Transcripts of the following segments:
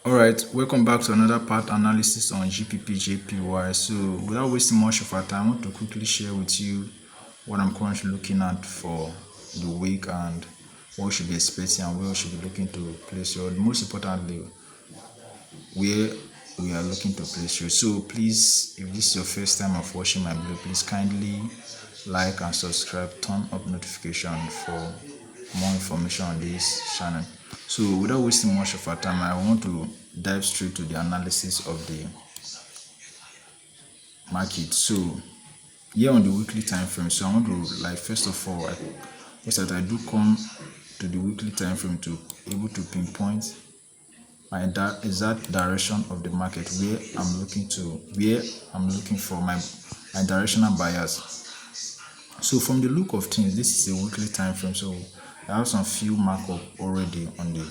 Alright, welcome back to another part analysis on gbpjpy. So without wasting much of our time, I want to quickly share with you what I'm currently looking at for the week and what we should be expecting and where we should be looking to place your, most importantly, where we are looking to place you. So please, if this is your first time of watching my video, please kindly like and subscribe, turn up notification for more information on this channel. So without wasting much of our time, I want to dive straight to the analysis of the market. So here on the weekly time frame, so I want to, like, first of all, I do come to the weekly time frame to able to pinpoint my exact direction of the market, where I'm looking for my directional bias. So from the look of things, this is a weekly time frame, so I have some few markup already on the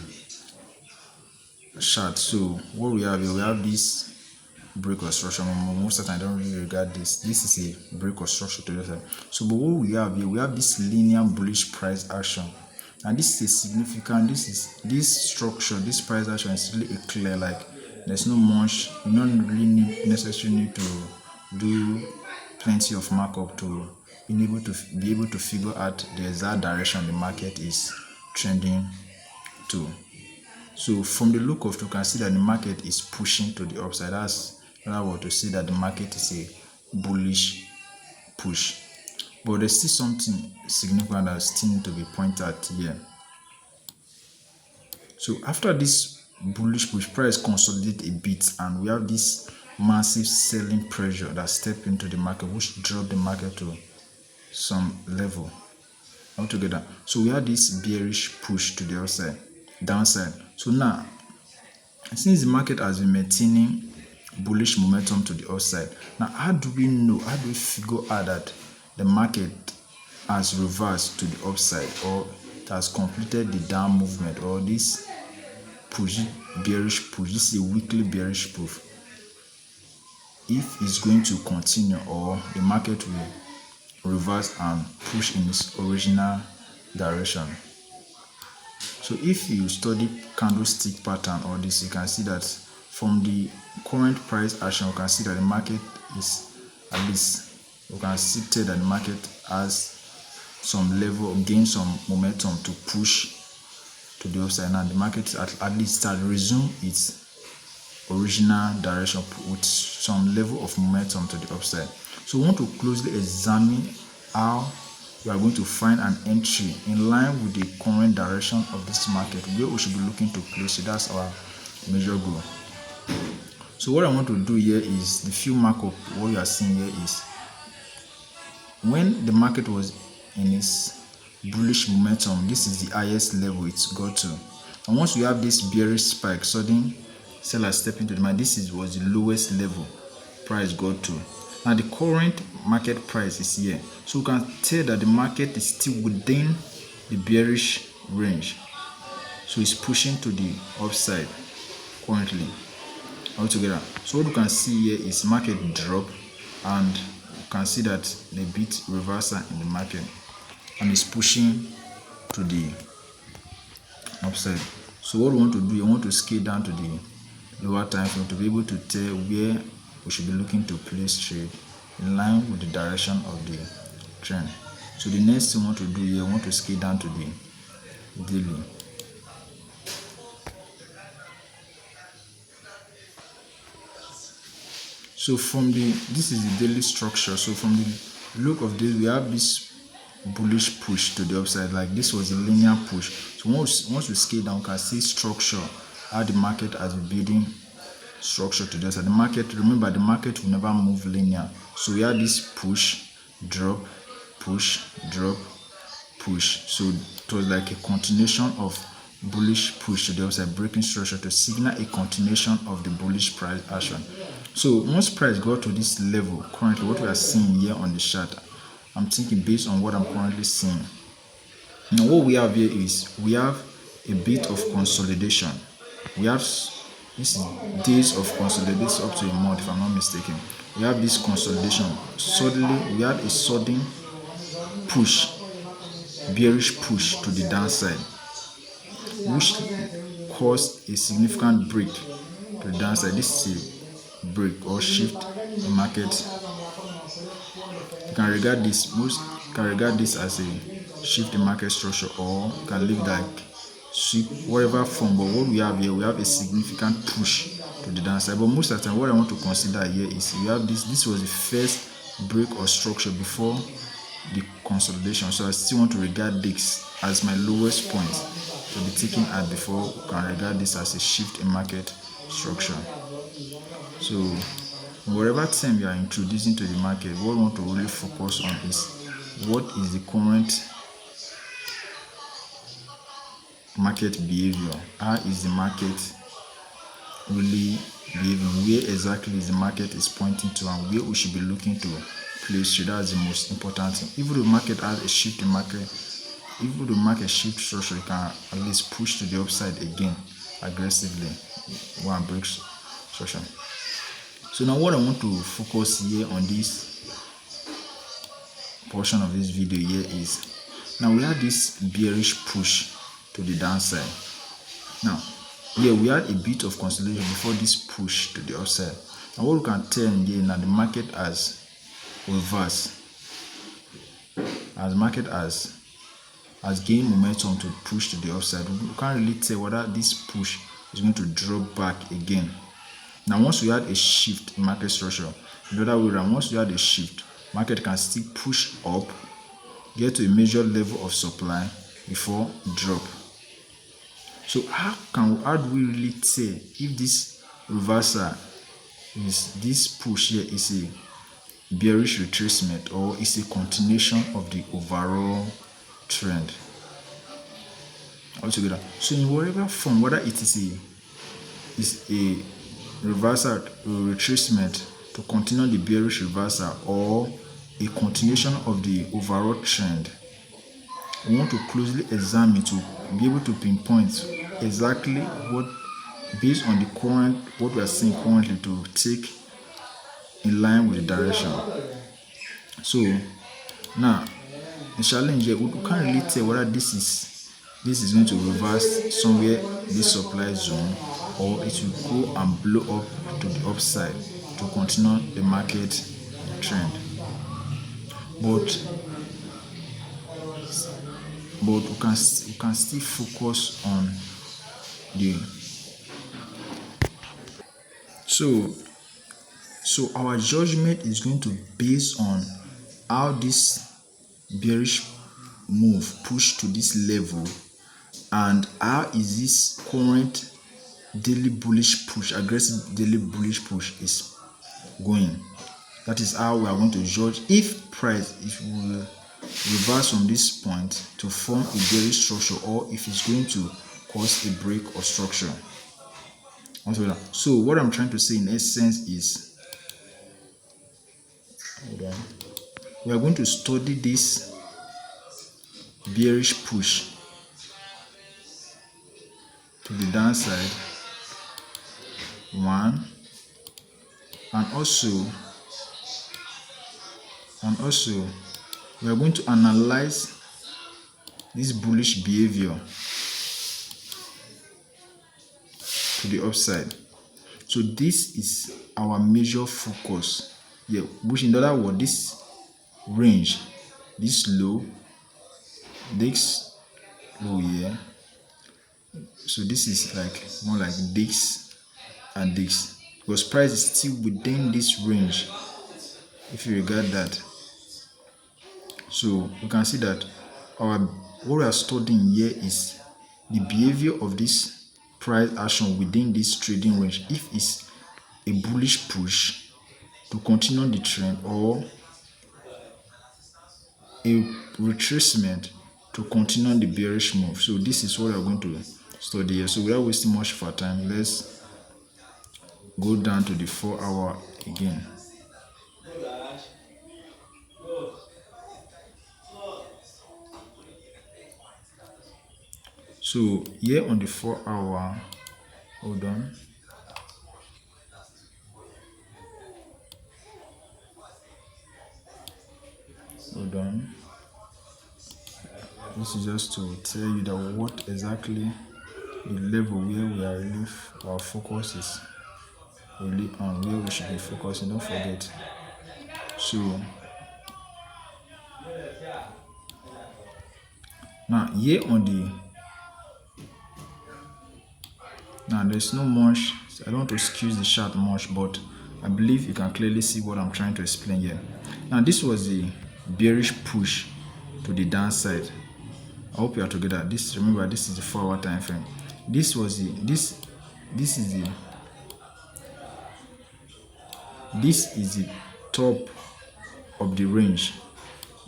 chart. So what we have here, we have this break or structure. Most of the time I don't really regard this is a break or structure to the side. So but what we have here, we have this linear bullish price action, and this is a significant, this structure, this price action is really a clear, like there's no much, you don't really necessarily need to do plenty of markup to be able to figure out the exact direction the market is trending to. So from the look of it, you can see that the market is pushing to the upside. That's another word to say that the market is a bullish push. But there's still something significant that still need to be pointed out here. So after this bullish push, price consolidate a bit, and we have this massive selling pressure that stepped into the market, which dropped the market to some level altogether. So we have this bearish push to the downside. So now, since the market has been maintaining bullish momentum to the upside, now how do we figure out that the market has reversed to the upside, or it has completed the down movement, or this push, bearish push, this is a weekly bearish push, if it's going to continue, or the market will reverse and push in its original direction? So if you study candlestick pattern or this, you can see that from the current price action, you can see that the market is, at least you can see that the market has some level, gain some momentum to push to the upside. Now the market at least start resume its original direction with some level of momentum to the upside. So we want to closely examine how we are going to find an entry in line with the current direction of this market, where we should be looking to place it. That's our major goal. So what I want to do here is the few markup. What you are seeing here is when the market was in its bullish momentum, this is the highest level it's got to, and once we have this bearish spike, sudden seller step into the market, was the lowest level price got to. Now the current market price is here, so we can tell that the market is still within the bearish range, so it's pushing to the upside currently altogether. So what you can see here is market drop, and you can see that the bit reversal in the market, and it's pushing to the upside. So what we want to do, you want to scale down to the lower time frame to be able to tell where we should be looking to place trade in line with the direction of the trend. So the next thing we want to do here, we want to scale down to the daily. So from this is the daily structure. So from the look of this, we have this bullish push to the upside, like this was a linear push. So once we scale down, we can see structure, how the market has been building structure to the upside. The market, remember, the market will never move linear. So we have this push, drop, push, drop, push. So it was like a continuation of bullish push to the upside, breaking structure to signal a continuation of the bullish price action. So once price got to this level, currently what we are seeing here on the chart, I'm thinking based on what I'm currently seeing. Now what we have here is we have a bit of consolidation. We have, this is days of consolidation up to a month if I'm not mistaken. We have this consolidation. Suddenly we had a sudden push, bearish push to the downside. which caused a significant break to the downside. This is a break or shift in market. You can regard this as a shift in market structure, or you can leave like sweep, whatever form. But what we have here, we have a significant push to the downside. But most of the time, what I want to consider here is we have this was the first break or structure before the consolidation. So I still want to regard this as my lowest point to be taken at before we can regard this as a shift in market structure. So whatever time you are introducing to the market, what we want to really focus on is what is the current market behavior. How is the market really behaving? Where exactly is the market is pointing to, and where we should be looking to place. So that's the most important thing. Even the market has a shift in market, even the market shift structure, you can at least push to the upside again aggressively. One breaks structure. So now what I want to focus here on this portion of this video here is, now we have this bearish push to the downside. Now here we had a bit of consolidation before this push to the upside. And what we can tell here now, the market has reversed, as market has gained momentum to push to the upside. We can't really tell whether this push is going to drop back again. Now once we had a shift in market structure, the other way around, once we had a shift, market can still push up, get to a major level of supply before drop. So how do we really tell if this reversal is, this push here is a bearish retracement or is a continuation of the overall trend altogether? So in whatever form, whether it is a reversal or retracement to continue the bearish reversal or a continuation of the overall trend, we want to closely examine to be able to pinpoint exactly what, based on the current, what we are seeing currently, to take in line with the direction. So now the challenge here, we can't really tell whether this is going to reverse somewhere this supply zone, or it will go and blow up to the upside to continue the market trend. But we can still focus on the so our judgment is going to base on how this bearish move pushed to this level, and how is this current daily bullish push, aggressive daily bullish push is going. That is how we are going to judge if will reverse from this point to form a bearish structure, or if it's going to cause a break of structure. So what I'm trying to say in essence is, we are going to study this bearish push to the downside, one, and also we are going to analyze this bullish behavior to the upside. So this is our major focus here, which in other words, this range, this low here, so this is like more like this and this, because price is still within this range if you regard that. So you can see that what we are studying here is the behavior of this price action within this trading range, if it's a bullish push to continue the trend, or a retracement to continue the bearish move. So this is what we are going to study here. So without wasting much of our time, let's go down to the 4 hour again. So here on the 4 hour, hold on. This is just to tell you that what exactly the level where we are really our focus is really on, where we should be focusing. Don't forget. So now here on the now there's no much. I don't want to excuse the chart much, but I believe you can clearly see what I'm trying to explain here. Now this was the bearish push to the downside. I hope you are together. This, remember, this is the 4-hour time frame. This was the this is the top of the range,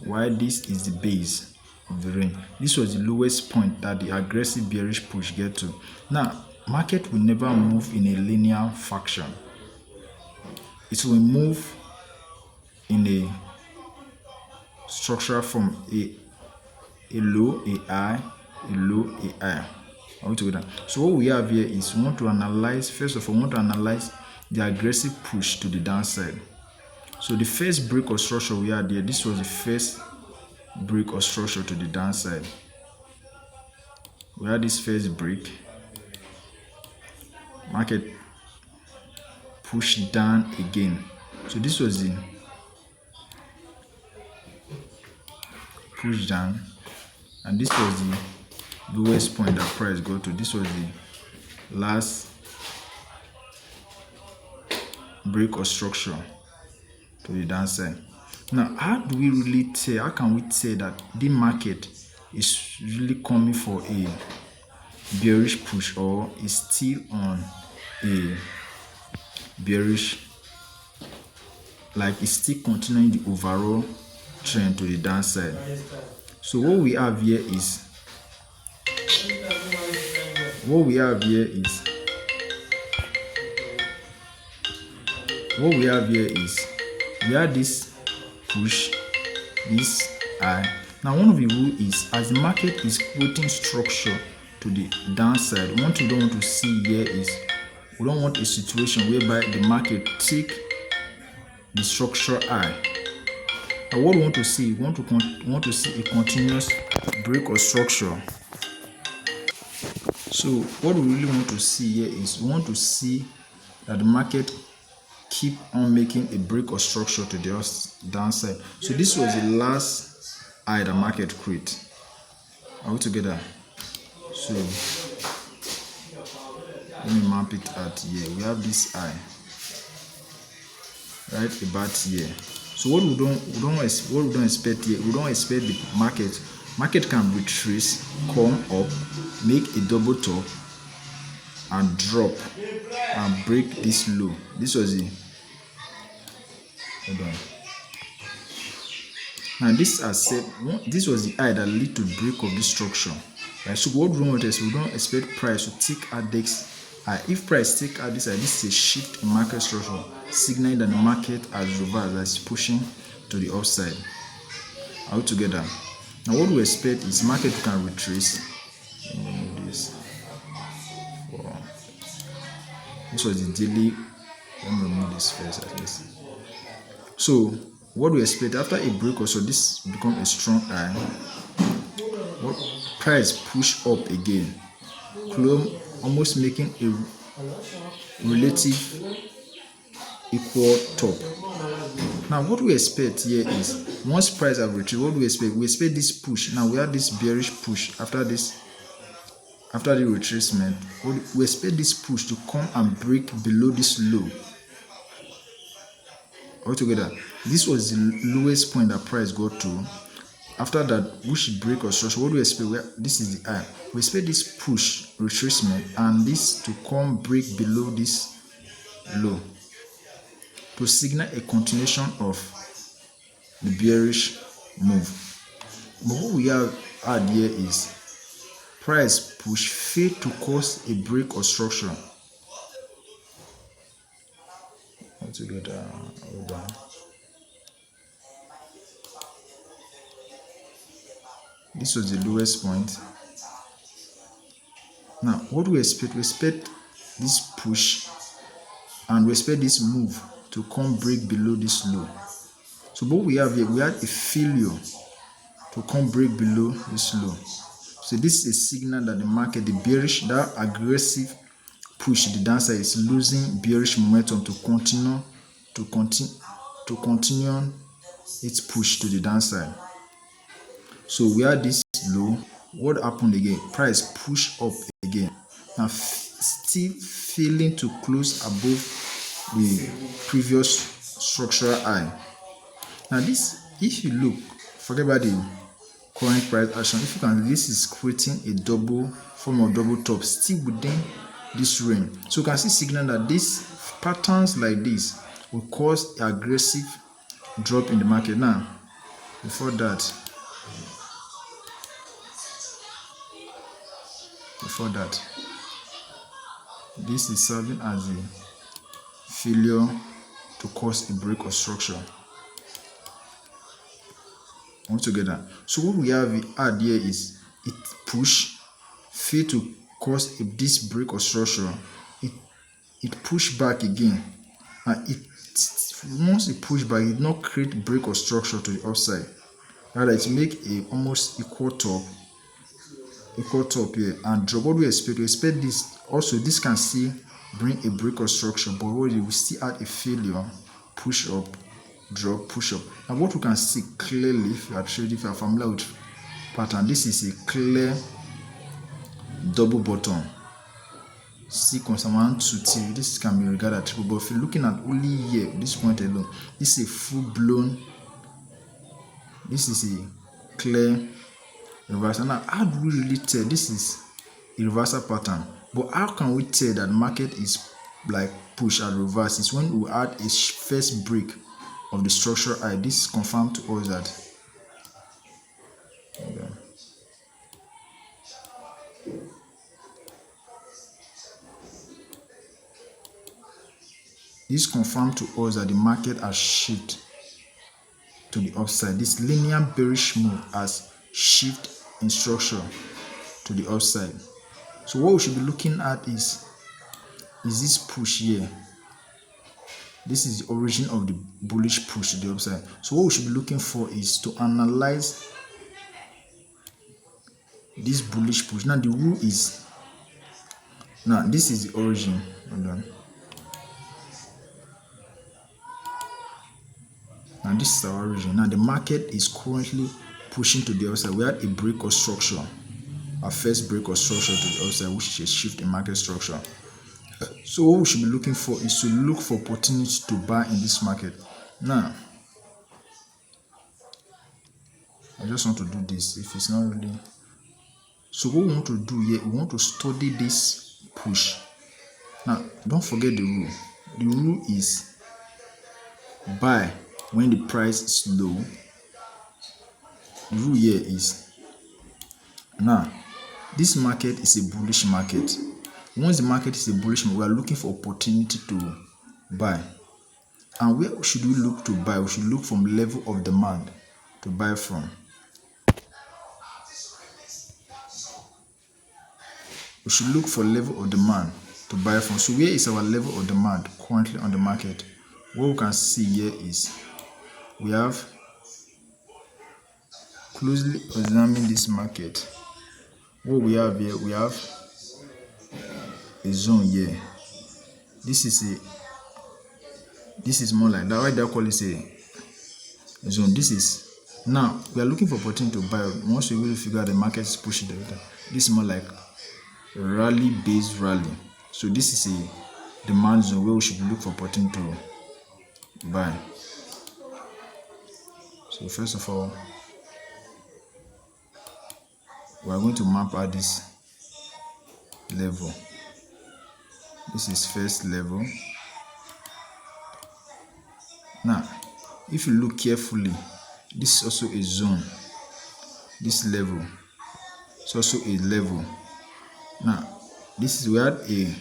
while this is the base of the range. This was the lowest point that the aggressive bearish push get to. Now, market will never move in a linear fashion. It will move in a structure from a low, a high, a low, a high. Are we together? So what we have here is we want to analyze, first of all, we want to analyze the aggressive push to the downside. So the first break or structure we had here, this was the first break or structure to the downside. We had this first break. Market pushed down again. So this was the push down, and this was the lowest point that price got to. This was the last break or structure to the downside. Now, how do we really tell? How can we say that the market is really coming for a bearish push, or is still on a bearish, like it's still continuing the overall trend to the downside? So what we have here is we have this push, this high. Now, one of the rules is, as the market is putting structure to the downside, what we don't want to see here is, we don't want a situation whereby the market take the structure high. And what we want to see, we want to see a continuous break or structure. So what we really want to see here is, we want to see that the market keep on making a break or structure to the downside. So this was the last high the market create. Are we together? So let me map it out here. We have this high right about here. So what we don't expect here, we don't expect the market can retrace, come up, make a double top, and drop and break this low. This was the hold on. Now this was the high that lead to break of this structure. Right? So what we don't want is, we don't expect price to take out this high. If price take out this high, this is a shift in market structure, signaling that the market has reversed, as pushing to the upside. Are we together? Now what we expect is market can retrace. Let me remove this. This was the daily. Let me remove this first at least. So what we expect after a break, also this become a strong high. What price push up again, clone, almost making a relative equal top. Now what we expect here is, once price have retreated, what we expect? We expect this push. Now we have this bearish push after the retracement. We expect this push to come and break below this low. Altogether, this was the lowest point that price got to. After that, we should break or structure. What do we expect? This is the high. We expect this push, retracement, and this to come break below this low to signal a continuation of the bearish move. But what we have had here is price push failed to cause a break or structure. Altogether, hold on. This was the lowest point. Now, what we expect? We expect this push, and we expect this move to come break below this low. So what we have here, we had a failure to come break below this low. So this is a signal that the market, the bearish, that aggressive push the downside is losing bearish momentum to continue its push to the downside. So we had this low. What happened again? Price push up again. Now still failing to close above the previous structural high. Now this, if you look, forget about the current price action. If you can, this is creating a double form of double top still within this range. So you can see signal that these patterns like this will cause aggressive drop in the market. Now before that, this is serving as a failure to cause a break of structure altogether. So what we have had here is it push, fail to cause this break of structure. It push back again, and once it push back, it not create break of structure to the upside. Rather, it make a almost equal top here and drop. What we expect? We expect this also. This can still bring a break of structure, but we will still add a failure, push up, drop, push up. Now what we can see clearly, if you are familiar with pattern, this is a clear double bottom. Sequence 1, 2, 3. This can be regarded as triple, but if you're looking at only here, this point alone, this is a full-blown. This is a clear reversal. Now, how do we really tell this is a reversal pattern? But how can we tell that market is like push and reverse? It's when we add a first break of the structural high. This is confirmed to us that this confirmed to us that the market has shifted to the upside. This linear bearish move has shifted in structure to the upside. So what we should be looking at is this push here. This is the origin of the bullish push to the upside. So what we should be looking for is to analyze this bullish push. Now the rule is, now this is the origin. Hold on. Now this is our origin. Now the market is currently pushing to the upside. We had a break of structure, a first break of structure to the upside, which is a shift in market structure. So what we should be looking for is to look for opportunities to buy in this market. Now I just want to do this. If it's not really, so what we want to do here, we want to study this push. Now don't forget the rule. The rule is buy when the price is low. The rule here is, now this market is a bullish market. Once the market is a bullish market, we are looking for opportunity to buy. And where should we look to buy? We should look from level of demand to buy from. We should look for level of demand to buy from. So where is our level of demand currently on the market? What we can see here is we have closely examined this market. What we have here, we have a zone here. This is more like that. Why do I call it a zone? This is, now we are looking for opportunity to buy. Once we really figure out the market is pushing the data, this is more like rally based rally. So this is a demand zone where we should look for opportunity to buy. So first of all, we are going to map out this level. This is first level. Now if you look carefully, this is also a zone. This level is also a level. Now this is, we had a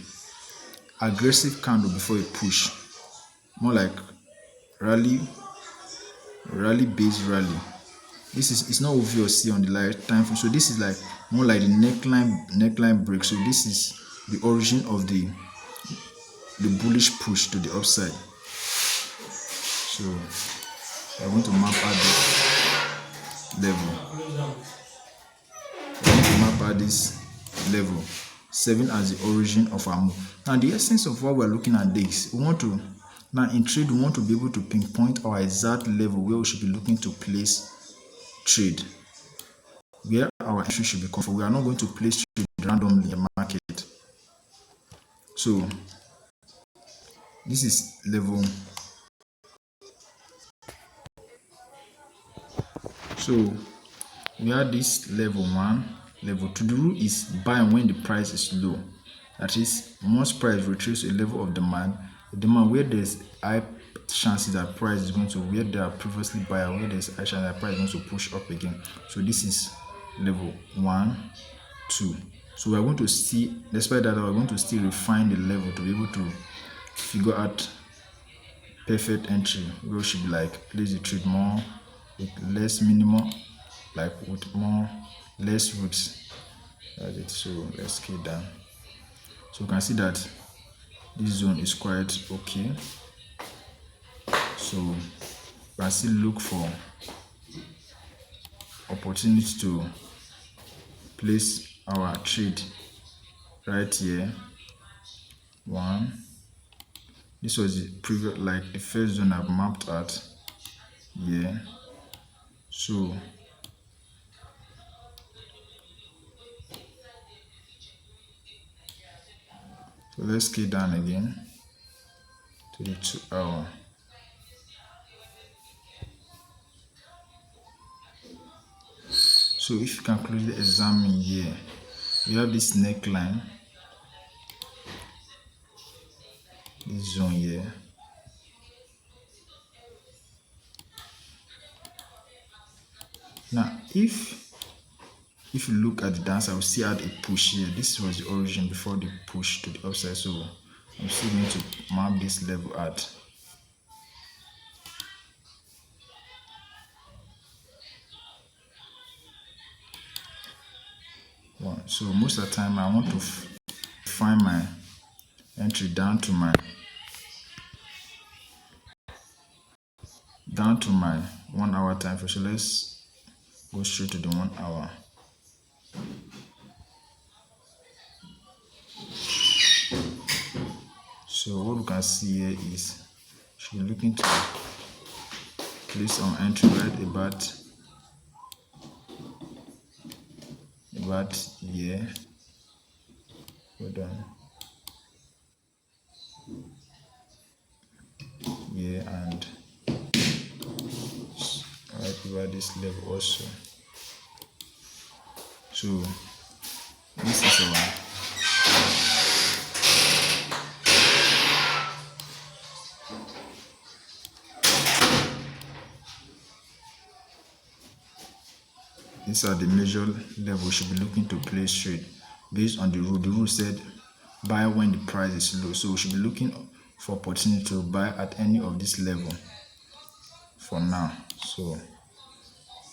aggressive candle before a push, more like rally based rally. This is, it's not obvious here on the light time frame. So this is like more like the neckline break. So this is the origin of the bullish push to the upside. So I'm going to map out the level. I'm going to map about this level, serving as the origin of our move. Now the essence of what we're looking at this, we want to, now in trade, we want to be able to pinpoint our exact level where we should be looking to place trade, where our entry should be comfortable. We are not going to place trade randomly in the market. So this is level. So we have this level 1, level 2. The rule is buy when the price is low. That is, once price reaches a level of demand, where there's high chances that price is going to, where there are previously buyer, where there's high chance that price is going to push up again. So this is level 1, 2. So we are going to see, despite that, we are going to still refine the level to be able to figure out perfect entry where we should be like place the trade more with less minimum, like with less roots. That's it. So let's scale down. So you can see that this zone is quite okay. So we can still look for opportunity to place our trade right here. 1. This was the previous, like the first zone I've mapped out here. So let's scale down again to the 2 hour. So if you can closely examine here, we have this neckline, this zone here. Now if you look at the downside, we see had a push here. This was the origin before the push to the upside. So I'm still going to map this level out. So most of the time I want to find my entry down to my 1 hour time frame. So let's go straight to the 1 hour. So what we can see here is she's looking to place on entry right about here. Hold on. Here and right about this level also. So this is our these are the major levels we should be looking to place trade based on the rule. The rule said buy when the price is low. So we should be looking for opportunity to buy at any of this level for now. So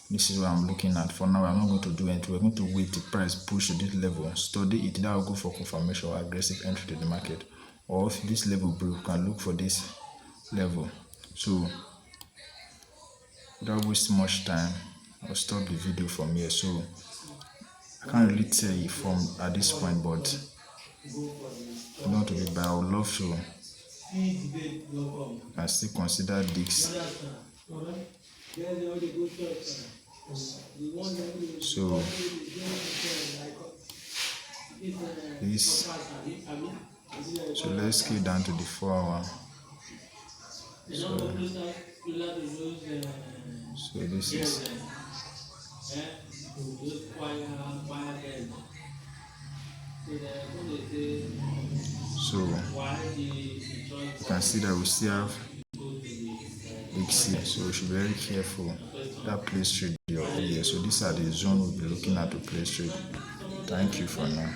this is what I'm looking at. For now, I'm not going to do anything. We're going to wait the price push to this level, study it, then I'll go for confirmation or aggressive entry to the market. Or if this level break, we can look for this level. So without wasting much time, I'll stop the video from here. So I can't really tell you from at this point, but I don't want to be, but I would love to. I still consider this. So this, so let's scale down to the 4 hour. So this is, so you can see that we still have X here, so we should be very careful that place trade here. So these are the zone we'll be looking at to place trade. Thank you for now.